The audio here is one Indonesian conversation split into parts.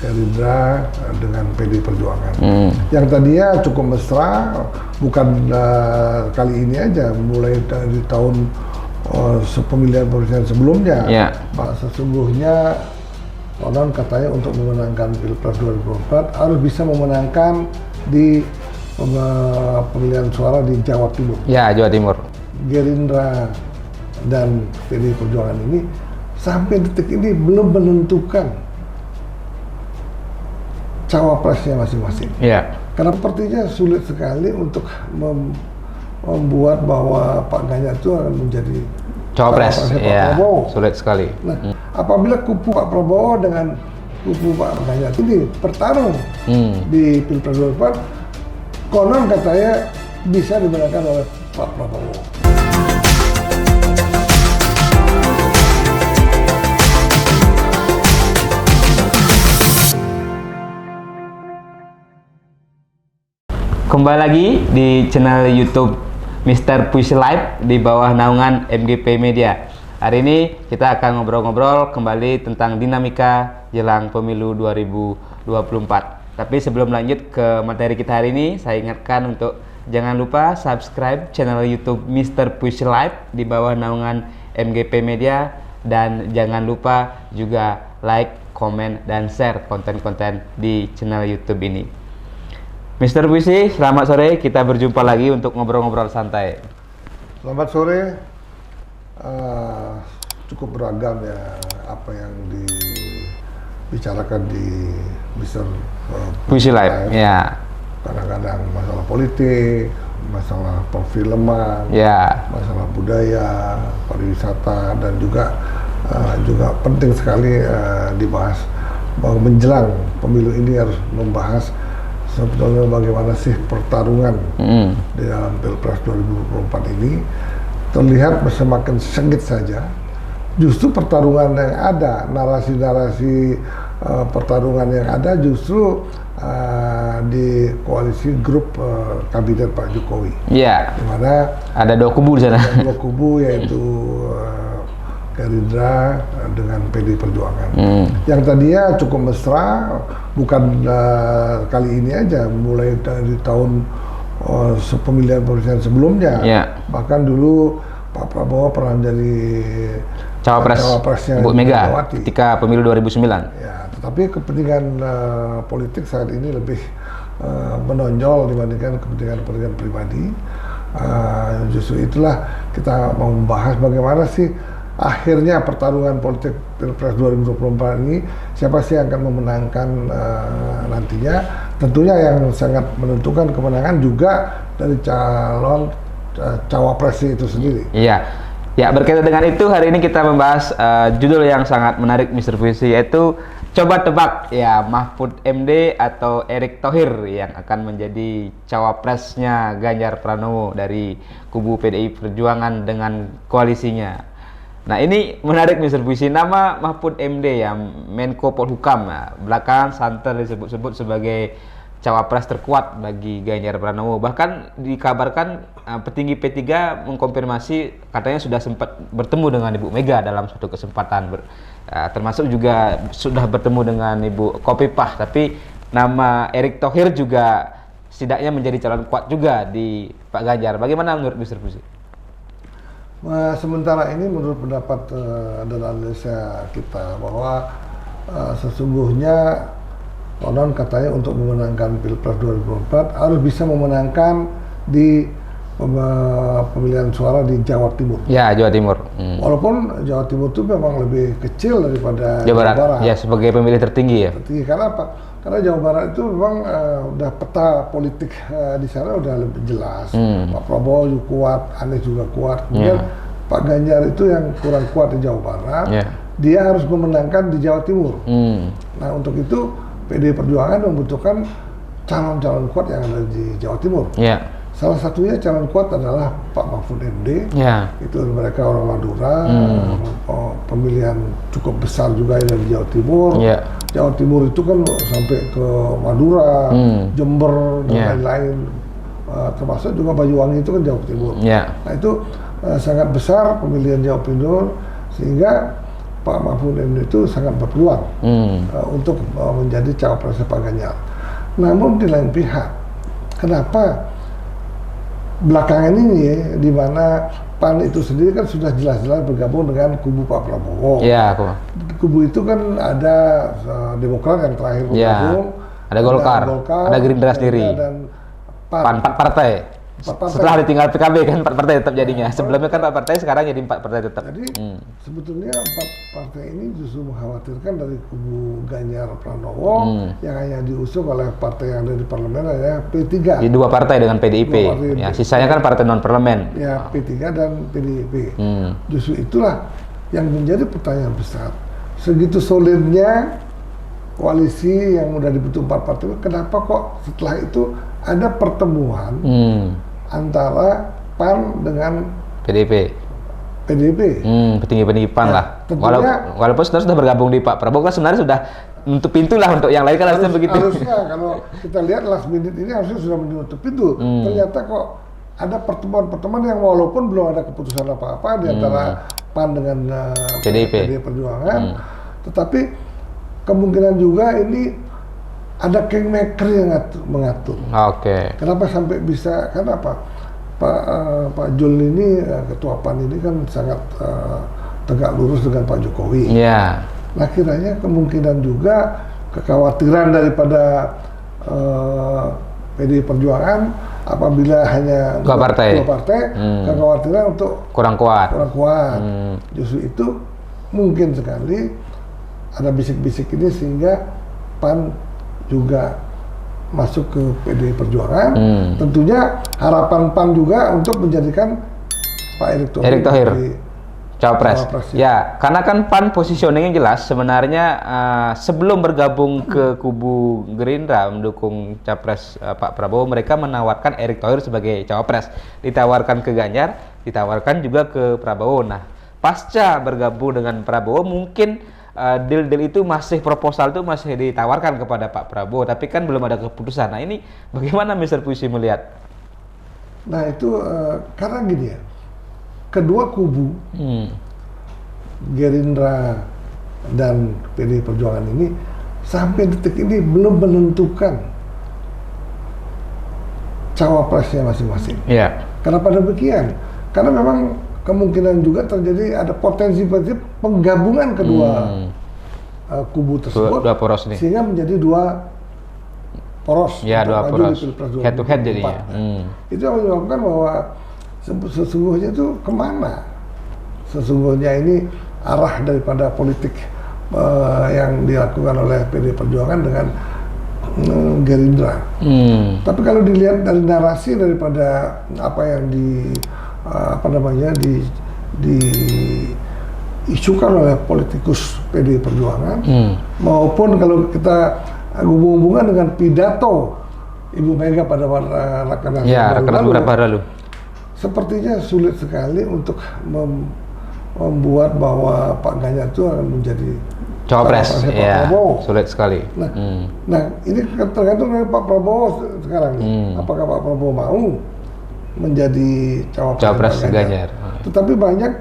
Gerindra dengan PDI Perjuangan. Yang tadinya cukup mesra, bukan kali ini aja, mulai dari tahun pemilihan presiden sebelumnya. Sesungguhnya konon katanya untuk memenangkan Pilpres 2024 harus bisa memenangkan di pemilihan suara di Jawa Timur. Ya, Jawa Timur. Gerindra dan PDI Perjuangan ini sampai detik ini belum menentukan cawapresnya masing-masing. Ya. Karena sepertinya sulit sekali untuk membuat bahwa Pak Ganjar itu akan menjadi cawapres. Ya, sulit sekali. Nah, apabila kubu Pak Prabowo dengan kubu Pak Ganjar ini bertarung di Pilpres 2024, konon katanya bisa dimenangkan oleh Pak Prabowo. Kembali lagi di channel YouTube Mr. Puisi Live di bawah naungan MGP Media. Hari ini kita akan ngobrol-ngobrol kembali tentang dinamika jelang pemilu 2024. Tapi sebelum lanjut ke materi kita hari ini, saya ingatkan untuk jangan lupa subscribe channel YouTube Mr. Puisi Live di bawah naungan MGP Media, dan jangan lupa juga like, komen, dan share konten-konten di channel YouTube ini. Mr. Puisi, selamat sore. Kita berjumpa lagi untuk ngobrol-ngobrol santai. Selamat sore. Cukup beragam ya apa yang dibicarakan di Mr. Puisi Live. Ya. Kadang-kadang masalah politik, masalah perfilman, masalah budaya, pariwisata, dan juga penting sekali dibahas bahwa menjelang pemilu ini harus membahas sebetulnya bagaimana sih pertarungan di dalam Pilpres 2024 ini. Terlihat semakin sengit saja. Justru pertarungan yang ada, narasi-narasi pertarungan yang ada justru di koalisi grup kabinet Pak Jokowi. Iya. Di mana ada dua kubu di sana. Ada dua kubu, yaitu Gerindra dengan PDI Perjuangan. Yang tadinya cukup mesra, bukan kali ini aja, mulai dari tahun pemilihan presiden sebelumnya. Bahkan dulu Pak Prabowo pernah menjadi cawapresnya Bu Mega ketika pemilu 2009. Ya, tetapi kepentingan politik saat ini lebih menonjol dibandingkan kepentingan pribadi. Justru itulah kita mau membahas bagaimana sih akhirnya pertarungan politik Pilpres 2024 ini, siapa sih yang akan memenangkan nantinya. Tentunya yang sangat menentukan kemenangan juga dari calon cawapres itu sendiri. Iya. Ya, berkaitan dengan itu hari ini kita membahas judul yang sangat menarik Mr. Puisi, yaitu coba tebak ya, Mahfud MD atau Erick Thohir yang akan menjadi cawapresnya Ganjar Pranowo dari kubu PDI Perjuangan dengan koalisinya. Nah, ini menarik Mr. Puisi. Nama Mahfud MD ya, Menko Polhukam, belakangan santer disebut-sebut sebagai cawapres terkuat bagi Ganjar Pranowo. Bahkan dikabarkan petinggi P3 mengkonfirmasi katanya sudah sempat bertemu dengan Ibu Mega dalam suatu kesempatan, termasuk juga sudah bertemu dengan Ibu Khofifah. Tapi nama Erick Thohir juga setidaknya menjadi calon kuat juga di Pak Ganjar. Bagaimana menurut Mr. Puisi? Sementara ini menurut pendapat dan analisa kita bahwa sesungguhnya konon katanya untuk memenangkan Pilpres 2024 harus bisa memenangkan di pemilihan suara di Jawa Timur. Ya, Jawa Timur. Walaupun Jawa Timur itu memang lebih kecil daripada Jawa Barat. Ya, sebagai pemilih tertinggi ya. Tertinggi. Karena apa? Karena Jawa Barat itu memang udah peta politik di sana udah lebih jelas. Pak Prabowo juga kuat, Anies juga kuat. Kemudian Pak Ganjar itu yang kurang kuat di Jawa Barat. Dia harus memenangkan di Jawa Timur. Nah, untuk itu PDI Perjuangan membutuhkan calon-calon kuat yang ada di Jawa Timur. Salah satunya calon kuat adalah Pak Mahfud MD. Itu mereka orang Madura, pemilihan cukup besar juga yang dari Jawa Timur. Jawa Timur itu kan sampai ke Madura, Jember, dan lain-lain. Termasuk juga Banyuwangi itu kan Jawa Timur. Nah, itu sangat besar pemilihan Jawa Timur, sehingga Pak Mahfud MD itu sangat berpeluang untuk menjadi cawapresnya Pak Ganjar. Namun di lain pihak, kenapa belakangan ini di mana PAN itu sendiri kan sudah jelas-jelas bergabung dengan kubu Pak Prabowo. Iya, Kubu itu kan ada Demokrat yang terakhir bergabung, ada Golkar, ada Gerindra sendiri, dan PAN 4 partai. Setelah ditinggal PKB kan 4 partai tetap jadinya. Sebelumnya kan 4 partai, sekarang jadi 4 partai tetap. Jadi sebetulnya 4 partai ini justru mengkhawatirkan dari kubu Ganjar Pranowo yang hanya diusung oleh partai yang ada di parlemen ya P3. Di 2 partai dengan PDIP. Ya, sisanya kan partai non parlemen. Ya, P3 dan PDIP. Justru itulah yang menjadi pertanyaan besar. Segitu solidnya koalisi yang udah dibentuk 4 partai, kenapa kok setelah itu ada pertemuan antara PAN dengan PDIP. Petinggi-petinggi PAN lah. Walaupun sebenarnya sudah bergabung di Pak Prabowo kan sebenarnya sudah menutup pintu lah untuk yang lain kan harusnya begitu. Harusnya kalau kita lihat last minute ini harusnya sudah menutup pintu. Ternyata kok ada pertemuan-pertemuan yang walaupun belum ada keputusan apa-apa di antara PAN dengan PDI Perjuangan, tetapi kemungkinan juga ini ada kingmaker yang mengatur. Oke. Kenapa sampai bisa? Karena apa? Pak Jul ini ketua PAN ini kan sangat tegak lurus dengan Pak Jokowi. Iya. Nah kiranya kemungkinan juga kekhawatiran daripada PDI Perjuangan apabila hanya 2 partai, kekhawatiran untuk kurang kuat. Justru itu mungkin sekali ada bisik-bisik ini sehingga PAN juga masuk ke PDI Perjuangan. Tentunya harapan PAN juga untuk menjadikan Pak Erick Thohir Cawapres. Ya, karena kan PAN positioningnya jelas sebenarnya sebelum bergabung ke kubu Gerindra mendukung Capres Pak Prabowo, mereka menawarkan Erick Thohir sebagai Cawapres. Ditawarkan ke Ganjar, ditawarkan juga ke Prabowo. Nah, pasca bergabung dengan Prabowo mungkin deal-deal itu proposal itu masih ditawarkan kepada Pak Prabowo, tapi kan belum ada keputusan. Nah ini bagaimana Mr. Puisi melihat? Nah itu karena gini ya, kedua kubu Gerindra dan PDI Perjuangan ini sampai detik ini belum menentukan cawapresnya masing-masing. Iya. Kenapa demikian? Karena memang kemungkinan juga terjadi ada potensi penggabungan kedua kubu tersebut, dua poros nih, sehingga menjadi 2 poros. Ya, 2 poros. Head to head jadinya. Itu yang menyebabkan bahwa sesungguhnya itu kemana? Sesungguhnya ini arah daripada politik yang dilakukan oleh PDI Perjuangan dengan Gerindra. Tapi kalau dilihat dari narasi daripada apa yang diisukan oleh politikus PDI Perjuangan, maupun kalau kita hubung-hubungan dengan pidato Ibu Mega pada rakernas beberapa lalu, sepertinya sulit sekali untuk membuat bahwa Pak Ganjar itu akan menjadi Cawapres. Ya, sulit sekali. Nah, ini tergantung dari Pak Prabowo sekarang. Apakah Pak Prabowo mau menjadi Cawapres Ganjar? Tetapi banyak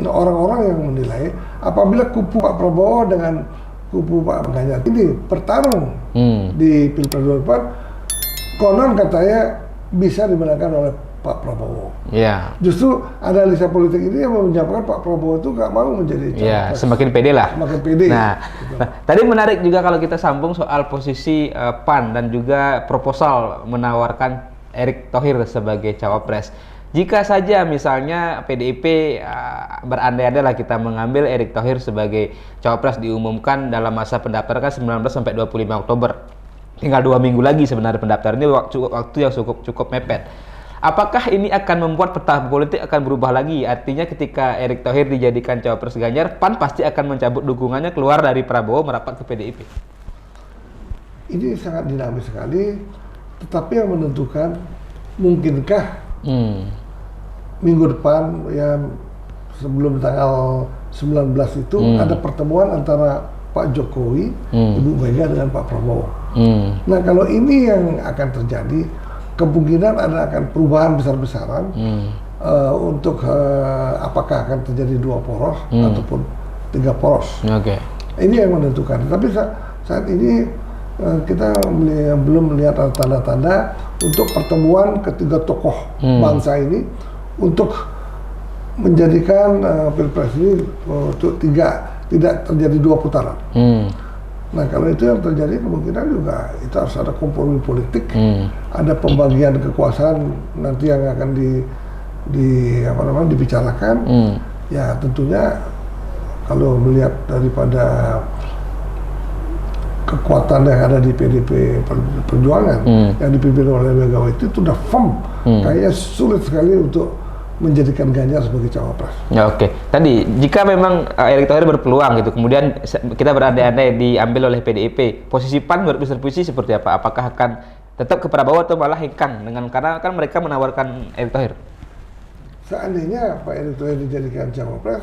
orang-orang yang menilai apabila kubu Pak Prabowo dengan kubu Pak Ganjar ini bertarung di Pilpres 2024, konon katanya bisa dimenangkan oleh Pak Prabowo. Iya. Justru analisa politik ini yang menyebabkan Pak Prabowo itu nggak mau menjadi Cawapres. Iya, semakin pede lah. Semakin pede. Nah, tadi menarik juga kalau kita sambung soal posisi PAN dan juga proposal menawarkan Erick Thohir sebagai Cawapres. Jika saja misalnya PDIP berandai-andai lah kita mengambil Erick Thohir sebagai Cawapres, diumumkan dalam masa pendaftaran kan 19 sampai 25 Oktober. Tinggal 2 minggu lagi sebenarnya pendaftaran, ini waktu yang cukup mepet. Apakah ini akan membuat peta politik akan berubah lagi? Artinya ketika Erick Thohir dijadikan Cawapres Ganjar, PAN pasti akan mencabut dukungannya keluar dari Prabowo merapat ke PDIP. Ini sangat dinamis sekali, tetapi yang menentukan mungkinkah minggu depan ya sebelum tanggal 19 itu ada pertemuan antara Pak Jokowi, Ibu Mega dengan Pak Prabowo. Nah kalau ini yang akan terjadi, kemungkinan akan perubahan besar-besaran untuk apakah akan terjadi 2 poros ataupun 3 poros. Oke. Ini yang menentukan. Tapi saat ini kita belum melihat tanda-tanda untuk pertemuan ketiga tokoh bangsa ini untuk menjadikan pilpres ini untuk tidak terjadi 2 putaran. Nah kalau itu yang terjadi kemungkinan juga itu harus ada kompromi politik, ada pembagian kekuasaan nanti yang akan dibicarakan. Ya tentunya kalau melihat daripada kekuatan yang ada di PDP Perjuangan yang dipimpin oleh Megawati itu udah firm, kayaknya sulit sekali untuk menjadikan Ganjar sebagai cawapres. Ya, oke. Tadi jika memang Erick Thohir berpeluang gitu, kemudian kita berandai-andai diambil oleh PDIP, posisi PAN menurut Mr. Puisi seperti apa? Apakah akan tetap ke Prabowo atau malah hengkang karena kan mereka menawarkan Erick Thohir? Seandainya Pak Erick Thohir dijadikan cawapres,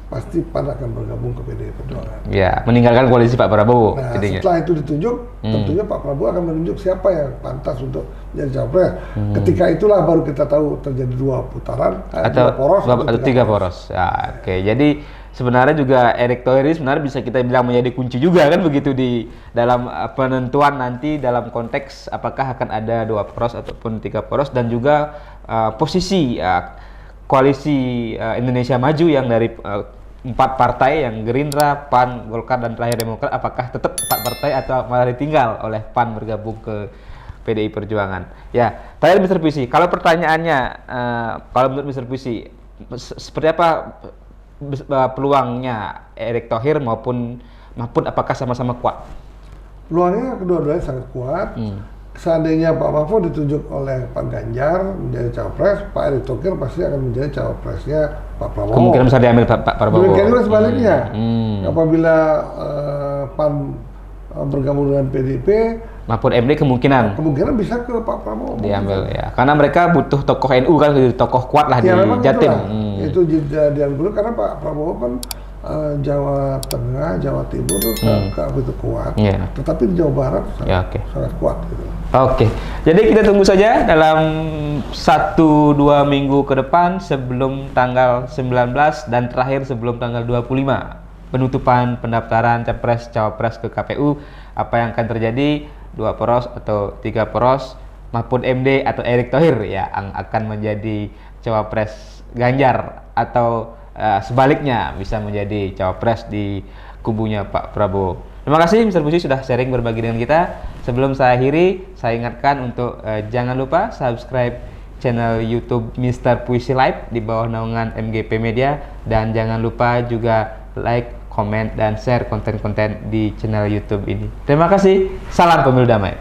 pasti PAN akan bergabung ke PDI Perjuangan. Ya, meninggalkan koalisi Pak Prabowo. Nah, jadinya. setelah itu ditunjuk, tentunya Pak Prabowo akan menunjuk siapa yang pantas untuk menjadi cawapres. Ketika itulah baru kita tahu terjadi 2 putaran, atau 2 poros atau 3 poros. Ya, oke. Jadi sebenarnya juga Erick Thohir sebenarnya bisa kita bilang menjadi kunci juga kan begitu di dalam penentuan nanti dalam konteks apakah akan ada 2 poros ataupun 3 poros, dan juga posisi koalisi Indonesia Maju yang dari 4 partai yang Gerindra, PAN, Golkar, dan terakhir Demokrat, apakah tetap 4 partai atau malah ditinggal oleh PAN bergabung ke PDI Perjuangan? Ya, terakhir Mr. Puisi, kalau pertanyaannya, kalau menurut Mr. Puisi, seperti apa peluangnya Erick Thohir maupun Mahfud, apakah sama-sama kuat? Peluangnya kedua-duanya sangat kuat. Seandainya Pak Mahfud ditunjuk oleh Pak Ganjar menjadi cawapres, Pak Erick Thohir pasti akan menjadi cawapresnya Pak Prabowo. Kemungkinan bisa diambil Pak Prabowo. Demikian juga sebaliknya. Apabila PAN bergabung dengan PDIP, Mahfud MD kemungkinan bisa ke Pak Prabowo diambil ya, karena mereka butuh tokoh NU kan, tokoh kuat lah ya, di Jatim. Itu diambil karena Pak Prabowo kan Jawa Tengah, Jawa Timur begitu kuat, tetapi di Jawa Barat sangat kuat gitu. Oke, jadi kita tunggu saja dalam 1-2 minggu ke depan sebelum tanggal 19 dan terakhir sebelum tanggal 25 penutupan pendaftaran Capres-Cawapres ke KPU, apa yang akan terjadi, 2 poros atau 3 poros, Mahfud MD atau Erick Thohir ya yang akan menjadi cawapres Ganjar, atau sebaliknya bisa menjadi cawapres di kubunya Pak Prabowo. Terima kasih Mr. Puisi sudah sharing berbagi dengan kita. Sebelum saya akhiri, saya ingatkan untuk jangan lupa subscribe channel YouTube Mr. Puisi Live di bawah naungan MGP Media, dan jangan lupa juga like, komen, dan share konten-konten di channel YouTube ini. Terima kasih. Salam pemilu damai.